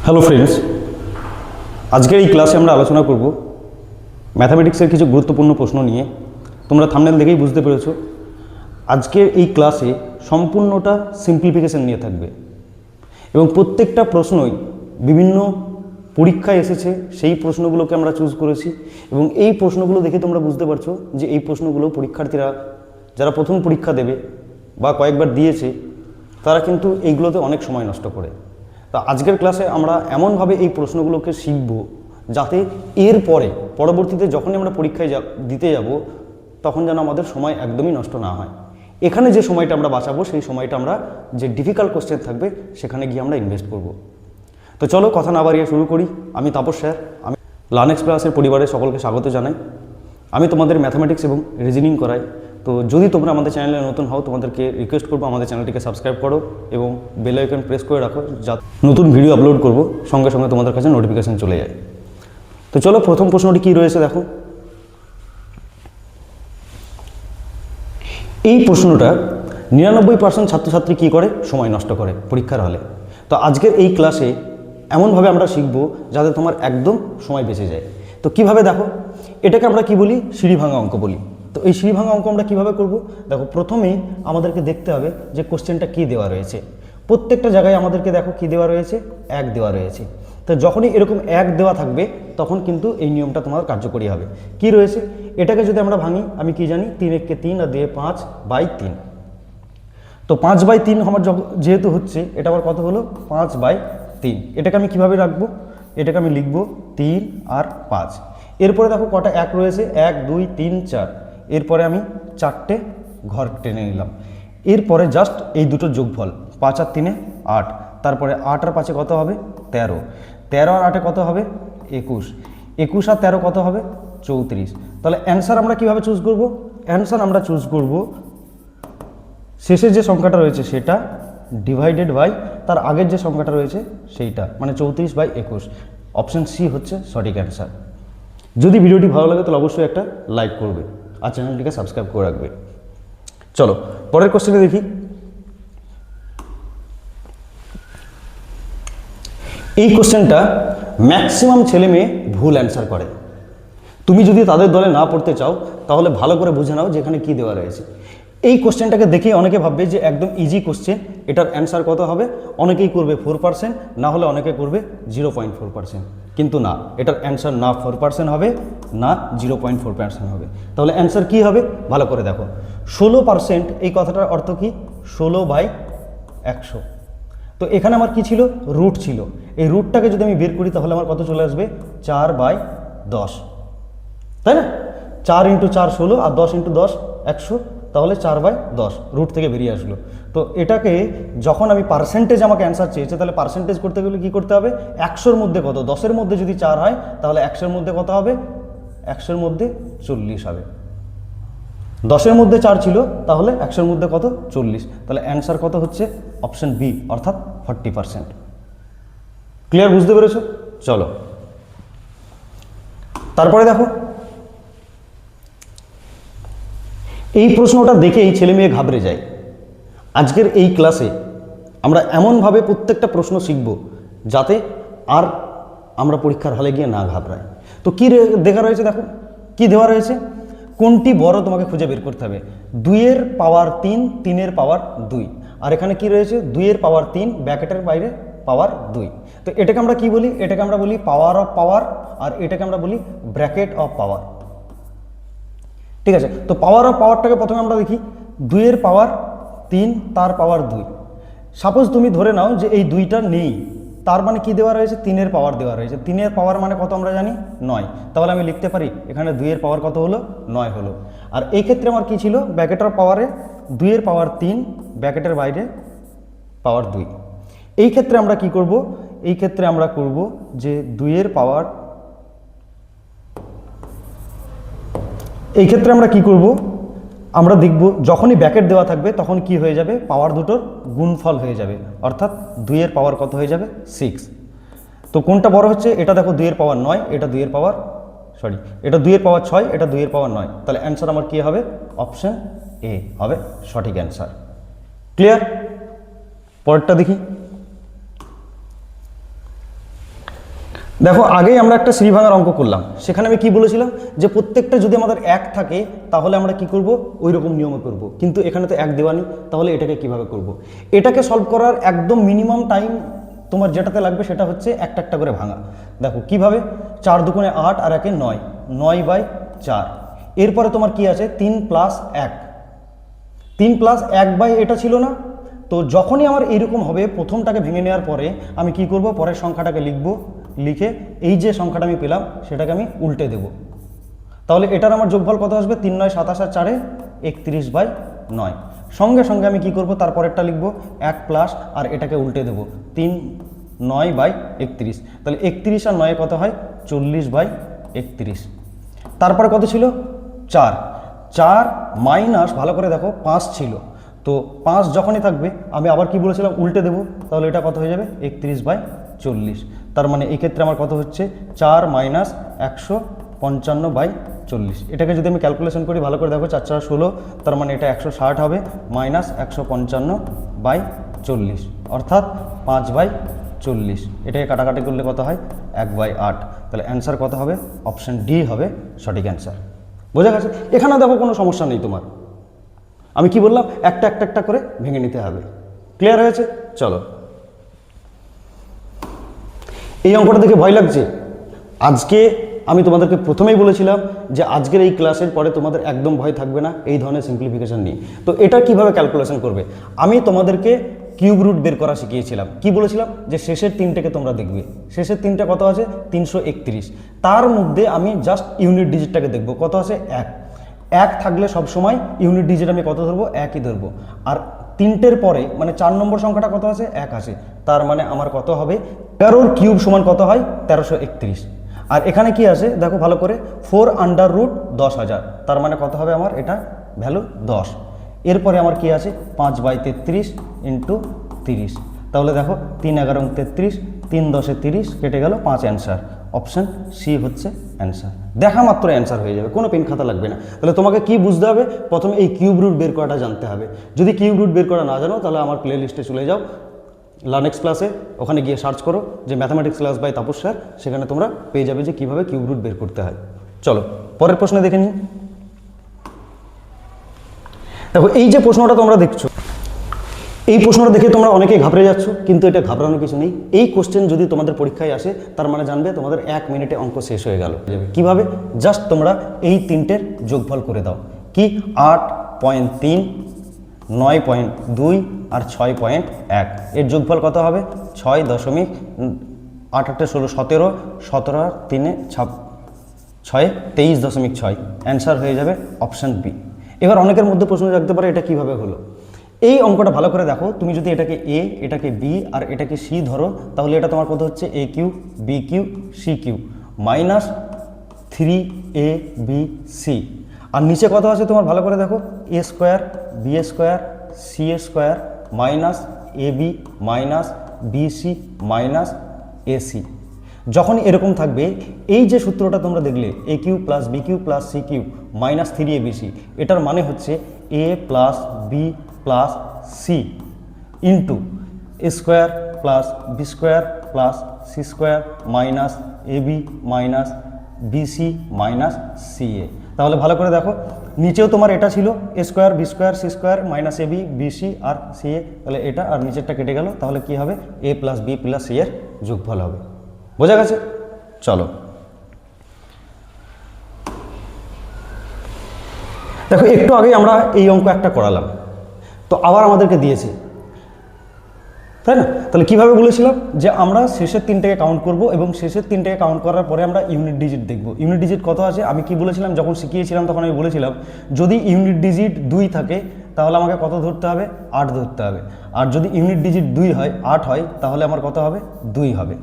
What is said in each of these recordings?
Hello friends, আজকের এই ক্লাসে আমরা আলোচনা করব ম্যাথামেটিক্সের কিছু গুরুত্বপূর্ণ প্রশ্ন নিয়ে। তোমরা থাম্বনেল দেখেই বুঝতে পেরেছো আজকের এই ক্লাসে সম্পূর্ণটা সিম্পলিফিকেশন নিয়ে থাকবে এবং প্রত্যেকটা প্রশ্নই বিভিন্ন পরীক্ষায় এসেছে, সেই প্রশ্নগুলোকে আমরা চুজ করেছি এবং এই প্রশ্নগুলো দেখে তোমরা বুঝতে পারছো যে এই প্রশ্নগুলো পরীক্ষার্থীরা যারা প্রথম পরীক্ষা দেবে বা কয়েকবার দিয়েছে তারা কিন্তু এইগুলোতে অনেক সময় নষ্ট করে। তা আজকের ক্লাসে আমরা এমনভাবে এই প্রশ্নগুলোকে শিখব যাতে এর পরবর্তীতে যখনই আমরা পরীক্ষায় দিতে যাব তখন যেন আমাদের সময় একদমই নষ্ট না হয়। এখানে যে সময়টা আমরা বাঁচাবো সেই সময়টা আমরা যে ডিফিকাল্ট কোশ্চেন থাকবে সেখানে গিয়ে আমরা ইনভেস্ট করব। তো চলো কথা না বাড়িয়ে শুরু করি। আমি তাপস স্যার, আমি লার্নেক্স ক্লাসের পরিবারের সকলকে স্বাগত জানাই। আমি তোমাদের ম্যাথামেটিক্স এবং রিজনিং করাই। তো যদি তোমরা আমাদের চ্যানেলে নতুন হও তোমাদেরকে রিকোয়েস্ট করবো আমাদের চ্যানেলটিকে সাবস্ক্রাইব করো এবং বেল আইকন প্রেস করে রাখো যাতে নতুন ভিডিও আপলোড করব সঙ্গে সঙ্গে তোমাদের কাছে নোটিফিকেশান চলে যায়। তো চলো প্রথম প্রশ্নটি কী রয়েছে দেখো। এই প্রশ্নটা 99% ছাত্রছাত্রী কী করে, সময় নষ্ট করে পরীক্ষার হলে। তো আজকের এই ক্লাসে এমনভাবে আমরা শিখব যাতে তোমার একদম সময় বেঁচে যায়। তো কিভাবে দেখো, এটাকে আমরা কি বলি, সিঁড়ি ভাঙা অঙ্ক বলি। তো এই সিঁড়ি ভাঙা অঙ্ক আমরা কীভাবে করব দেখো। প্রথমেই আমাদেরকে দেখতে হবে যে কোশ্চেনটা কী দেওয়া রয়েছে। প্রত্যেকটা জায়গায় আমাদেরকে দেখো কী দেওয়া রয়েছে, 1 দেওয়া রয়েছে। তো যখনই এরকম 1 দেওয়া থাকবে তখন কিন্তু এই নিয়মটা তোমার কার্যকরী হবে। কি রয়েছে, এটাকে যদি আমরা ভাঙি, আমি কি জানি 3 1 3 আর দিয়ে 5/3। তো 5/3 আমার যেহেতু হচ্ছে, এটা আবার কত হলো 5/3। এটাকে আমি কিভাবে রাখবো, এটাকে আমি লিখবো 3 আর 5। এরপরে দেখো কটা 1 রয়েছে, 1 2 3 4। এরপরে আমি 4টে ঘর টেনে নিলাম। এরপরে জাস্ট এই দুটোর যোগফল 5 আর 3 8। তারপরে 8 আর 5 কত হবে 13। 13 আর 8 কত হবে 21। 21 আর 13 কত হবে 34। তাহলে অ্যান্সার আমরা কিভাবে চুজ করব, অ্যান্সার আমরা চুজ করব শেষের যে সংখ্যাটা রয়েছে সেটা ডিভাইডেড বাই তার আগের যে সংখ্যাটা রয়েছে সেইটা, মানে 34/21। অপশান সি হচ্ছে সঠিক অ্যান্সার। যদি ভিডিওটি ভালো লাগে তাহলে অবশ্যই একটা লাইক করবে আর চ্যানেলটিকে সাবস্ক্রাইব করে রাখবে। চলো পরের কোশ্চেনে দেখি। এই কোশ্চেনটা ম্যাক্সিমাম ছেলে মেয়ে ভুল অ্যান্সার করে। তুমি যদি তাদের দলে না পড়তে চাও তাহলে ভালো করে বুঝে নাও যে এখানে কী দেওয়া রয়েছে। এই কোশ্চেনটাকে দেখে অনেকে ভাববে যে একদম ইজি কোশ্চেন, এটার অ্যান্সার কত হবে, অনেকেই করবে 4%, না হলে অনেকে করবে 0.4%। কিন্তু না, এটার অ্যান্সার না 4% হবে না 0.4% হবে। তাহলে অ্যান্সার কি হবে ভালো করে দেখো। 16%, এই কথাটার অর্থ কি, 16/100। তো এখানে আমার কি ছিল, রুট ছিল। এই রুটটাকে যদি আমি বের করি তাহলে আমার কত চলে আসবে 4/10, তাই না? 4 × 4 16 আর 10 × 10 100, তাহলে 4/10 রুট থেকে বেরিয়ে আসলো। তো এটাকে যখন আমি পার্সেন্টেজ, আমাকে অ্যান্সার চেয়েছে, তাহলে পার্সেন্টেজ করতে গেলে কী করতে হবে, 100-র মধ্যে কত, 10-এর মধ্যে যদি 4 হয় তাহলে 100-এর মধ্যে কত হবে, 100-এর মধ্যে 40 হবে। 10-এর মধ্যে 4 ছিল তাহলে 100-এর মধ্যে কত 40। তাহলে অ্যান্সার কত হচ্ছে অপশান বি, অর্থাৎ 40%। ক্লিয়ার, বুঝতে পেরেছো? চলো তারপরে দেখো, এই প্রশ্নটা দেখেই ছেলে মেয়ে ঘাবড়ে যায়। আজকের এই ক্লাসে আমরা এমনভাবে প্রত্যেকটা প্রশ্ন শিখব যাতে আর আমরা পরীক্ষার হলে গিয়ে না ঘাবড়াই। তো কী দেখা রয়েছে দেখো, কি দেওয়া রয়েছে, কোনটি বড় তোমাকে খুঁজে বের করতে হবে। 2-এর পাওয়ার 3, 3-এর পাওয়ার 2। আর এখানে কি রয়েছে, 2-এর পাওয়ার 3 ব্র্যাকেটের বাইরে পাওয়ার 2। তো এটাকে আমরা কি বলি, এটাকে আমরা বলি পাওয়ার অফ পাওয়ার, আর এটাকে আমরা বলি ব্র্যাকেট অফ পাওয়ার। ঠিক আছে, তো পাওয়ার অফ পাওয়ারটাকে প্রথমে আমরা দেখি। 2-এর পাওয়ার 3 তার পাওয়ার 2। সাপোজ তুমি ধরে নাও যে এই 2টা নেই, তার মানে কি দেওয়া রয়েছে, 3-এর পাওয়ার দেওয়া রয়েছে। 3-এর পাওয়ার মানে কত আমরা জানি 9। তাহলে আমি লিখতে পারি এখানে 2-এর পাওয়ার কত হলো 9 হলো। আর এই ক্ষেত্রে আমার কি ছিল, ব্র্যাকেটের পাওয়ারে 2-এর পাওয়ার 3 ব্র্যাকেটের বাইরে পাওয়ার 2। এই ক্ষেত্রে আমরা কি করব, এই ক্ষেত্রে আমরা করব যে 2-এর পাওয়ার, এই ক্ষেত্রে আমরা কি করব, আমরা দেখব যখনই ব্র্যাকেট দেওয়া থাকবে তখন কি হয়ে যাবে, পাওয়ার দুটোর গুণফল হয়ে যাবে, অর্থাৎ 2-এর পাওয়ার কত হয়ে যাবে 6। তো কোনটা বড় হচ্ছে, এটা দেখো 2-এর পাওয়ার 9, এটা 2-এর পাওয়ার এটা 2-এর পাওয়ার 6, এটা 2-এর পাওয়ার 9। তাহলে অ্যান্সার আমার কি হবে, অপশান এ হবে সঠিক অ্যান্সার। ক্লিয়ার, পরেরটা দেখি। দেখো আগেই আমরা একটা সিঁড়ি ভাঙার অঙ্ক করলাম, সেখানে আমি কি বলেছিলাম যে প্রত্যেকটা যদি আমাদের এক থাকে তাহলে আমরা কি করব, ওই রকম নিয়মে করব, কিন্তু এখানে তো এক দেওয়া নেই, তাহলে এটাকে কিভাবে করব? এটাকে সলভ করার একদম মিনিমাম টাইম তোমার যেটাতে লাগবে সেটা হচ্ছে একটা একটা করে ভাঙা। দেখো কিভাবে, 4 দুগুণে 8 আর 1 9, 9/4। এরপরে তোমার কি আছে 3 + 1, 3 + 1 এটা ছিল না? তো যখনই আমার এইরকম হবে প্রথমটাকে ভেঙে নেওয়ার পরে আমি কি করব, পরের সংখ্যাটাকে লিখব, লিখে এই যে সংখ্যাটা আমি পেলাম সেটাকে আমি উল্টে দেব। তাহলে এটার আমার যোগফল কত আসবে, 3 9 27 আর 4 31/9। সঙ্গে সঙ্গে আমি কি করব, তারপরেরটা লিখব 1 প্লাস আর এটাকে উল্টে দেব, 3 9/31। তাহলে 31 আর 9 কত হয়, 40/31। তারপরে কত ছিল, 4 4 মাইনাস, ভালো করে দেখো 5 ছিল, তো 5 যখনই থাকবে আমি আবার কি বলেছিলাম, উল্টে দেবো, তাহলে এটা কত হয়ে যাবে 31/40। তার মানে এই ক্ষেত্রে আমার কত হচ্ছে 4 মাইনাস 155/40। এটাকে যদি আমি ক্যালকুলেশন করি, ভালো করে দেখো 4 4 16, তার মানে এটা 160 হবে, মাইনাস 155/40 অর্থাৎ 5/40। এটাকে কাটাকাটি করলে কত হয়, 1/8। তাহলে অ্যান্সার কত হবে, অপশান ডি হবে সঠিক অ্যান্সার। বোঝা গেছে? এখানে দেখো কোনো সমস্যা নেই তোমার, আমি কি বললাম, একটা একটা একটা করে ভেঙে নিতে হবে। ক্লিয়ার হয়েছে? চলো, এই অঙ্কটা দেখে ভয় লাগছে? আজকে আমি তোমাদেরকে প্রথমেই বলেছিলাম যে আজকের এই ক্লাসের পরে তোমাদের একদম ভয় থাকবে না এই ধরনের সিম্পলিফিকেশন নিয়ে। তো এটা কিভাবে ক্যালকুলেশন করবে, আমি তোমাদেরকে কিউব রুট বের করা শিখিয়েছিলাম। কি বলেছিলাম, যে শেষের তিনটেকে তোমরা দেখবে, শেষের তিনটে কত আছে 331, তার মধ্যে আমি জাস্ট ইউনিট ডিজিটটাকে দেখব, কত আছে 1। 1 থাকলে সবসময় ইউনিট ডিজিট আমি কত ধরবো, 1ই ধরবো। আর তিনটের পরে মানে 4 নম্বর সংখ্যাটা কত আছে, 1 আছে, তার মানে আমার কত হবে, 11 কিউব সমান কত হয় 1331। আর এখানে কি আছে দেখো ভালো করে, 4√10,000, তার মানে কত হবে আমার এটা ভ্যালু 10। এরপরে আমার কি আছে 5/33 ইন্টু 30, তাহলে দেখো 3 11 33, 3 10 30, কেটে গেল 5 অ্যান্সার। অপশান সি হচ্ছে অ্যান্সার। দেখা মাত্র অ্যান্সার হয়ে যাবে, কোনো পেন খাতা লাগবে না। তাহলে তোমাকে কি বুঝতে হবে, প্রথমে এই কিউব রুট বের করাটা জানতে হবে। যদি কিউব রুট বের করা না জানো তাহলে আমার প্লে লিস্টে চলে যাও, লার্নেক্স ক্লাসে, ওখানে গিয়ে সার্চ করো যে mathematics class by Tapas sir, সেখানে তোমরা পেয়ে যাবে যে কীভাবে কিউব রুট বের করতে হয়। চলো পরের প্রশ্নে দেখে নিই। দেখো এই যে প্রশ্নটা তোমরা দেখছো, এই প্রশ্নটা দেখে তোমরা অনেকেই ঘাবড়ে যাচ্ছ, কিন্তু এটা ঘাবড়ানোর কিছু নেই। এই কোশ্চেন যদি তোমাদের পরীক্ষায় আসে তার মানে জানবে তোমাদের 1 মিনিটে অঙ্ক শেষ হয়ে গেল। কিভাবে, জাস্ট তোমরা এই তিনটের যোগফল করে দাও। কি, 8.3, 9.2 আর 6.1, এর যোগফল কত হবে 6.8 8 16 17, 17 আর 3 6 23.6। অ্যান্সার হয়ে যাবে অপশান বি। এবার অনেকের মধ্যে প্রশ্ন জাগতে পারে এটা কিভাবে হলো। এই অঙ্কটা ভালো করে দেখো, তুমি যদি এটাকে এ, এটাকে বি আর এটাকে সি ধরো, তাহলে এটা তোমার কত হচ্ছে A cube B cube C cube minus 3ab আর নিচে কত আছে তোমার ভালো করে দেখো, A square B square C square minus AB minus BC minus AC. যখন এরকম থাকবে, এই যে সূত্রটা তোমরা দেখলে A cube plus B cube plus C cube minus 3abc, এটার মানে হচ্ছে A plus B plus C into A square plus B square plus C square minus AB minus BC minus CA. তাহলে ভালো করে দেখো, নিচেও তোমার এটা ছিল A square B square C square minus AB BC আর সিএ, তাহলে এটা আর নিচেরটা কেটে গেল, তাহলে কি হবে A plus B plus C এর যোগফল হবে। বোঝা গেছে? চলো দেখো, একটু আগে আমরা এই অঙ্ক একটা করালাম, তো আবার আমাদেরকে দিয়েছে, তাই না? তাহলে কিভাবে বলেছিলাম যে আমরা শেষের তিনটাকে কাউন্ট করব এবং শেষের তিনটাকে কাউন্ট করার পরে আমরা ইউনিট ডিজিট দেখব। ইউনিট ডিজিট কত আছে আমি কি বলেছিলাম যখন শিখিয়েছিলাম, তখন আমি বলেছিলাম যদি ইউনিট ডিজিট 2 থাকে তাহলে আমাকে কত ধরতে হবে, 8 ধরতে হবে। আর যদি ইউনিট ডিজিট 2 হয় 8 হয়, তাহলে আমার কত হবে 2 হবে।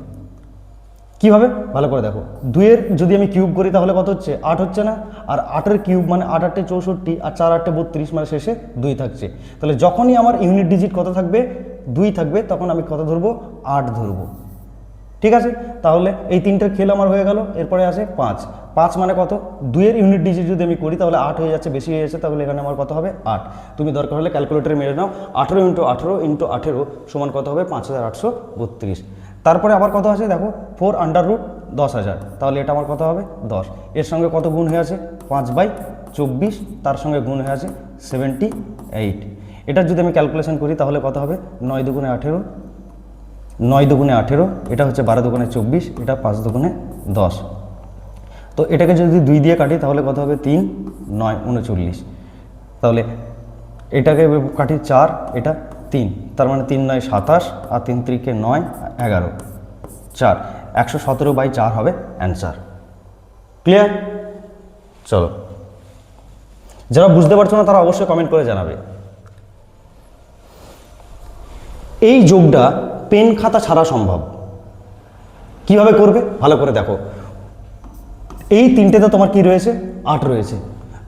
কীভাবে ভালো করে দেখো, 2-এর যদি আমি কিউব করি তাহলে কত হচ্ছে 8 হচ্ছে না, আর 8-এর কিউব মানে 8 8 64 আর 4 8 32, মানে শেষে 2 থাকছে। তাহলে যখনই আমার ইউনিট ডিজিট কত থাকবে 2 থাকবে, তখন আমি কত ধরবো 8 ধরবো। ঠিক আছে, তাহলে এই তিনটের খেল আমার হয়ে গেল। এরপরে আছে 5, 5 মানে কত, 2-এর ইউনিট ডিজিট যদি আমি করি তাহলে 8 হয়ে যাচ্ছে, বেশি হয়ে যাচ্ছে, তাহলে এখানে আমার কত হবে 8। তুমি দরকার হলে ক্যালকুলেটরে মেরে নাও, 18 × 18 × 18 সমান কত হবে 5832। তারপরে আবার কত আছে দেখো, 4√9 10,000, তাহলে এটা আমার কত হবে 10। এর সঙ্গে কত গুণ হয়ে আছে 5/24, তার সঙ্গে গুণ হয়ে আছে 78। এটার যদি আমি ক্যালকুলেশন করি তাহলে কত হবে 9 দুগুণে 18, 9 দুগুণে 18, এটা হচ্ছে 12 দুগুণে 24, এটা 5 দুগুণে 10। তো এটাকে যদি 2 দিয়ে কাটি তাহলে কত হবে 3, 9, 39। তাহলে এটাকে কাটি 4, এটা 3, তার মানে 3 9 27, আর 3 3 9 11, 4, 117/4 হবে অ্যান্সার। ক্লিয়ার? চলো, যারা বুঝতে পারছো না তারা অবশ্যই কমেন্ট করে জানাবে। এই যোগটা পেন খাতা ছাড়া সম্ভব। কিভাবে করবে ভালো করে দেখো। এই তিনটেতে তোমার কি রয়েছে 8 রয়েছে,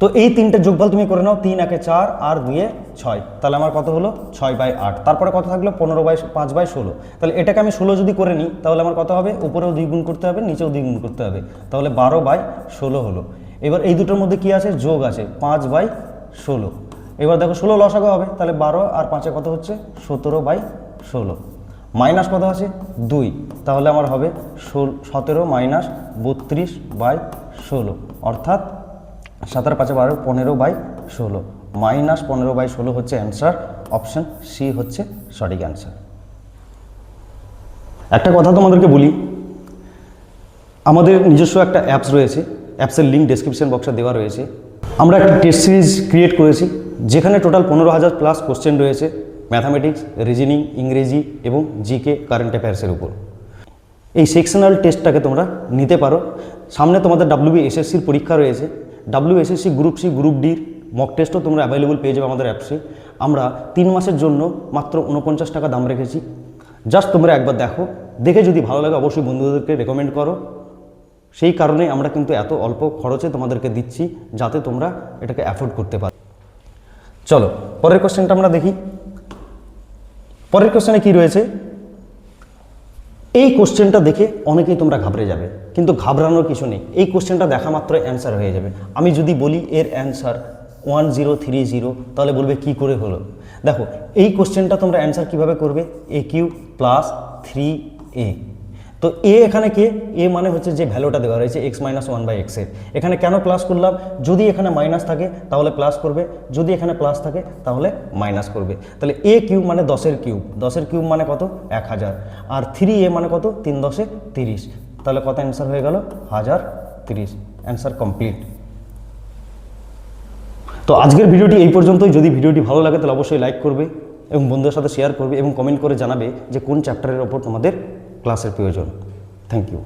তো এই তিনটে যোগফল তুমি করে নাও, 3 1 4 আর 2 6, তাহলে আমার কত হলো 6/8। তারপরে কত থাকলো 15/5/16, তাহলে এটাকে আমি 16 যদি করে নিই তাহলে আমার কত হবে, উপরেও 2 গুণ করতে হবে, নিচেও 2 গুণ করতে হবে, তাহলে 12/16 হলো। এবার এই দুটোর মধ্যে কি আছে, যোগ আছে 5/16। এবার দেখো 16 লসাগু হবে, তাহলে 12 আর 5 কত হচ্ছে 17/16, মাইনাস কত আছে 2, তাহলে আমার হবে 17 মাইনাস 32/16, অর্থাৎ 7 আর 5 12, 15/16, মাইনাস 15/16 হচ্ছে অ্যান্সার। অপশন সি হচ্ছে সঠিক অ্যান্সার। একটা কথা তোমাদেরকে বলি, আমাদের নিজস্ব একটা অ্যাপস রয়েছে, অ্যাপসের লিঙ্ক ডেসক্রিপশন বক্সে দেওয়া রয়েছে। আমরা একটা টেস্ট সিরিজ ক্রিয়েট করেছি যেখানে টোটাল 15,000+ কোশ্চেন রয়েছে ম্যাথামেটিক্স, রিজনিং, ইংরেজি এবং জিকে কারেন্ট অ্যাফেয়ার্সের উপর। এই সেকশনাল টেস্টটাকে তোমরা নিতে পারো। সামনে তোমাদের WBSSCর পরীক্ষা রয়েছে, WSSC গ্রুপ সি, গ্রুপ ডির মক টেস্টও তোমরা অ্যাভেলেবল পেয়ে যাবে আমাদের অ্যাপসে। আমরা 3 মাসের জন্য মাত্র 49 টাকা দাম রেখেছি। জাস্ট তোমরা একবার দেখো, দেখে যদি ভালো লাগে অবশ্যই বন্ধুদেরকে রেকমেন্ড করো। সেই কারণে আমরা কিন্তু এত অল্প খরচে তোমাদেরকে দিচ্ছি যাতে তোমরা এটাকে অ্যাফোর্ড করতে পারো। চলো পরের কোশ্চেনটা আমরা দেখি। পরের কোশ্চেনে কি রয়েছে, এই কোশ্চেনটা দেখে অনেকেই তোমরা ঘাবড়ে যাবে, কিন্তু ঘাবড়ানোর কিছু নেই। এই কোশ্চেনটা দেখা মাত্র অ্যান্সার হয়ে যাবে। আমি যদি বলি এর অ্যান্সার 1030, তাহলে বলবে কি করে হলো। দেখো এই কোশ্চেনটা তোমরা অ্যান্সার কিভাবে করবে, a³ + 3a। তো এ এখানে কে, এ মানে হচ্ছে যে ভ্যালুটা দেওয়া রয়েছে x - 1/x এর। এখানে কেন প্লাস করলাম, যদি এখানে মাইনাস থাকে তাহলে প্লাস করবে, যদি এখানে প্লাস থাকে তাহলে মাইনাস করবে। তাহলে a³ মানে 10 কিউব, 10 কিউব মানে কত 1000, আর 3a মানে কত 3 × 10 = 30, তাহলে কত অ্যান্সার হয়ে গেল 1030। Answer complete. তো আজকের ভিডিওটি এই পর্যন্তই। যদি ভিডিওটি ভালো লাগে তাহলে অবশ্যই লাইক করবে এবং বন্ধুদের সাথে শেয়ার করবে এবং কমেন্ট করে জানাবে যে কোন চ্যাপ্টারের ওপর তোমাদের ক্লাসের প্রয়োজন। Thank you.